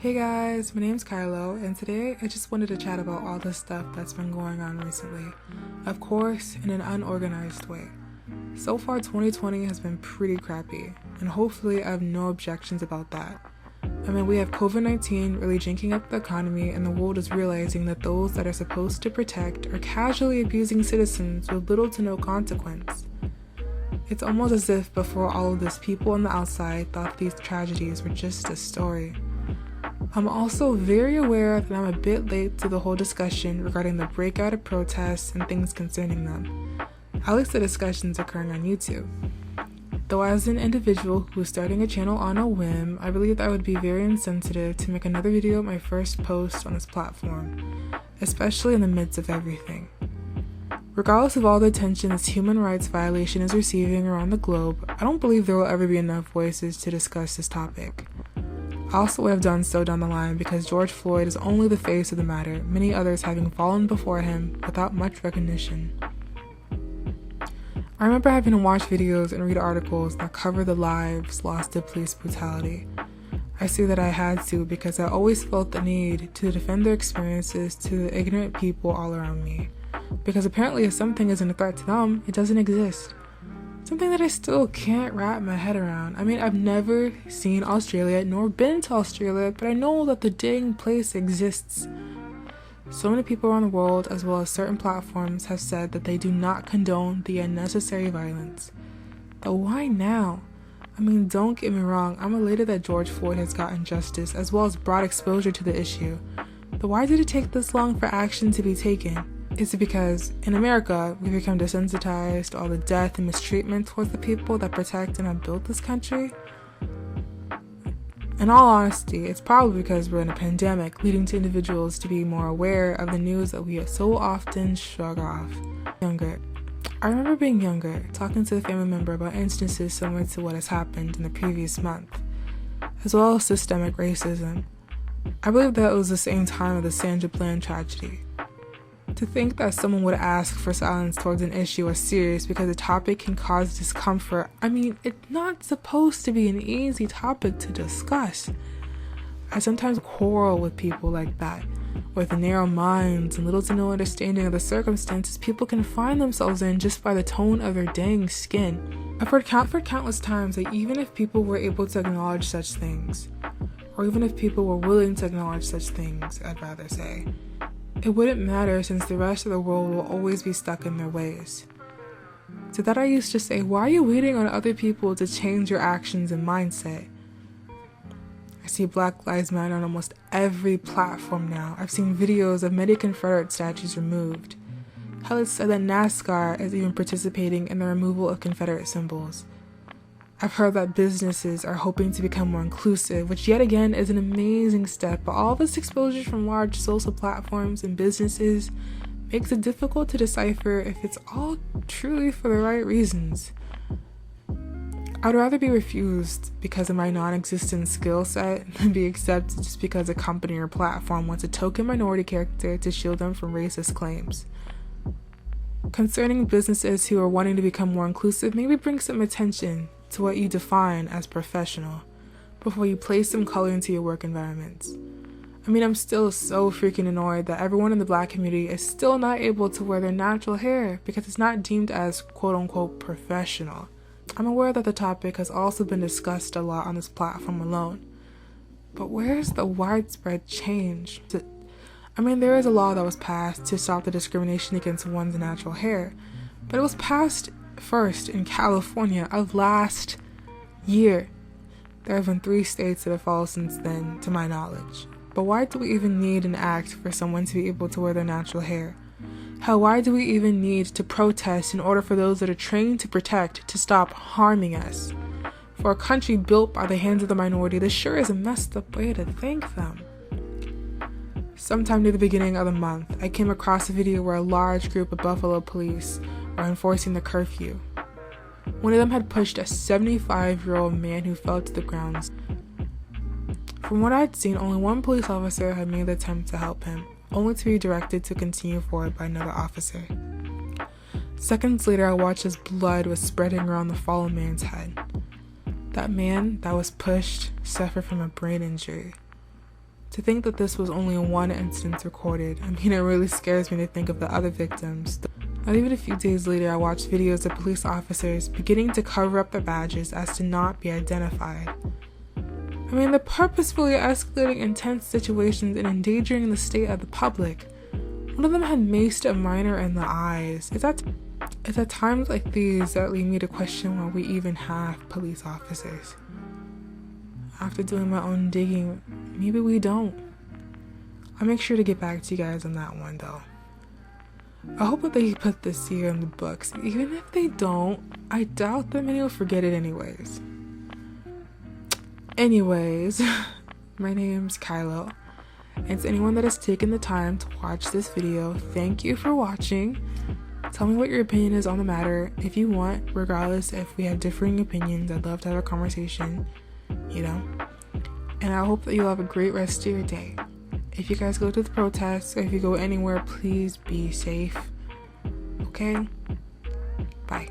Hey guys, my name's Kiloh, and today I just wanted to chat about all the stuff that's been going on recently. Of course, in an unorganized way. So far, 2020 has been pretty crappy, and hopefully I have no objections about that. I mean, we have COVID-19 really jinking up the economy, and the world is realizing that those that are supposed to protect are casually abusing citizens with little to no consequence. It's almost as if before all of this, people on the outside thought these tragedies were just a story. I'm also very aware that I'm a bit late to the whole discussion regarding the breakout of protests and things concerning them. At least the discussion's occurring on YouTube. Though as an individual who's starting a channel on a whim, I believe that I would be very insensitive to make another video of my first post on this platform, especially in the midst of everything. Regardless of all the attention this human rights violation is receiving around the globe, I don't believe there will ever be enough voices to discuss this topic. I also would have done so down the line because George Floyd is only the face of the matter, many others having fallen before him without much recognition. I remember having to watch videos and read articles that cover the lives lost to police brutality. I see that I had to because I always felt the need to defend their experiences to the ignorant people all around me. Because apparently if something isn't a threat to them, it doesn't exist. Something that I still can't wrap my head around. I mean, I've never seen Australia nor been to Australia, but I know that the dang place exists. So many people around the world, as well as certain platforms, have said that they do not condone the unnecessary violence. But why now? I mean, don't get me wrong, I'm elated that George Floyd has gotten justice, as well as broad exposure to the issue. But why did it take this long for action to be taken? Is it because, in America, we've become desensitized to all the death and mistreatment towards the people that protect and have built this country? In all honesty, it's probably because we're in a pandemic, leading to individuals to be more aware of the news that we so often shrug off. I remember being younger, talking to a family member about instances similar to what has happened in the previous month, as well as systemic racism. I believe that it was the same time of the Sandra Bland tragedy. To think that someone would ask for silence towards an issue as serious because a topic can cause discomfort, I mean, it's not supposed to be an easy topic to discuss. I sometimes quarrel with people like that, with narrow minds and little to no understanding of the circumstances people can find themselves in just by the tone of their dang skin. I've heard countless times that even if people were able to acknowledge such things, or even if people were willing to acknowledge such things, I'd rather say, it wouldn't matter since the rest of the world will always be stuck in their ways. To that I used to say, why are you waiting on other people to change your actions and mindset? I see Black Lives Matter on almost every platform now. I've seen videos of many Confederate statues removed. Hell, it's said that NASCAR is even participating in the removal of Confederate symbols. I've heard that businesses are hoping to become more inclusive, which yet again is an amazing step, but all this exposure from large social platforms and businesses makes it difficult to decipher if it's all truly for the right reasons. I'd rather be refused because of my non-existent skill set than be accepted just because a company or platform wants a token minority character to shield them from racist claims. Concerning businesses who are wanting to become more inclusive, maybe bring some attention to what you define as professional before you place some color into your work environments. I mean, I'm still so freaking annoyed that everyone in the Black community is still not able to wear their natural hair because it's not deemed as quote-unquote professional. I'm aware that the topic has also been discussed a lot on this platform alone, but where's the widespread change? I mean, there is a law that was passed to stop the discrimination against one's natural hair, but it was passed first in California of last year. There have been 3 states that have followed since then, to my knowledge. But why do we even need an act for someone to be able to wear their natural hair? Hell, why do we even need to protest in order for those that are trained to protect to stop harming us? For a country built by the hands of the minority, this sure is a messed up way to think them. Sometime near the beginning of the month, I came across a video where a large group of Buffalo police are enforcing the curfew. One of them had pushed a 75-year-old man who fell to the ground. From what I'd seen, only one police officer had made the attempt to help him, only to be directed to continue forward by another officer. Seconds later, I watched as blood was spreading around the fallen man's head. That man that was pushed suffered from a brain injury. To think that this was only one instance recorded, I mean, it really scares me to think of the other victims. Not even a few days later, I watched videos of police officers beginning to cover up their badges as to not be identified. I mean, they're purposefully escalating intense situations and endangering the state of the public. One of them had maced a minor in the eyes. It's at times like these that lead me to question why we even have police officers. After doing my own digging, maybe we don't. I'll make sure to get back to you guys on that one though. I hope that they put this year in the books. Even if they don't, I doubt that many will forget it anyways. My name's Kiloh, and to anyone that has taken the time to watch this video, thank you for watching. Tell me what your opinion is on the matter. If you want, regardless if we have differing opinions, I'd love to have a conversation, and I hope that you'll have a great rest of your day. If you guys go to the protests, or if you go anywhere, please be safe. Okay? Bye.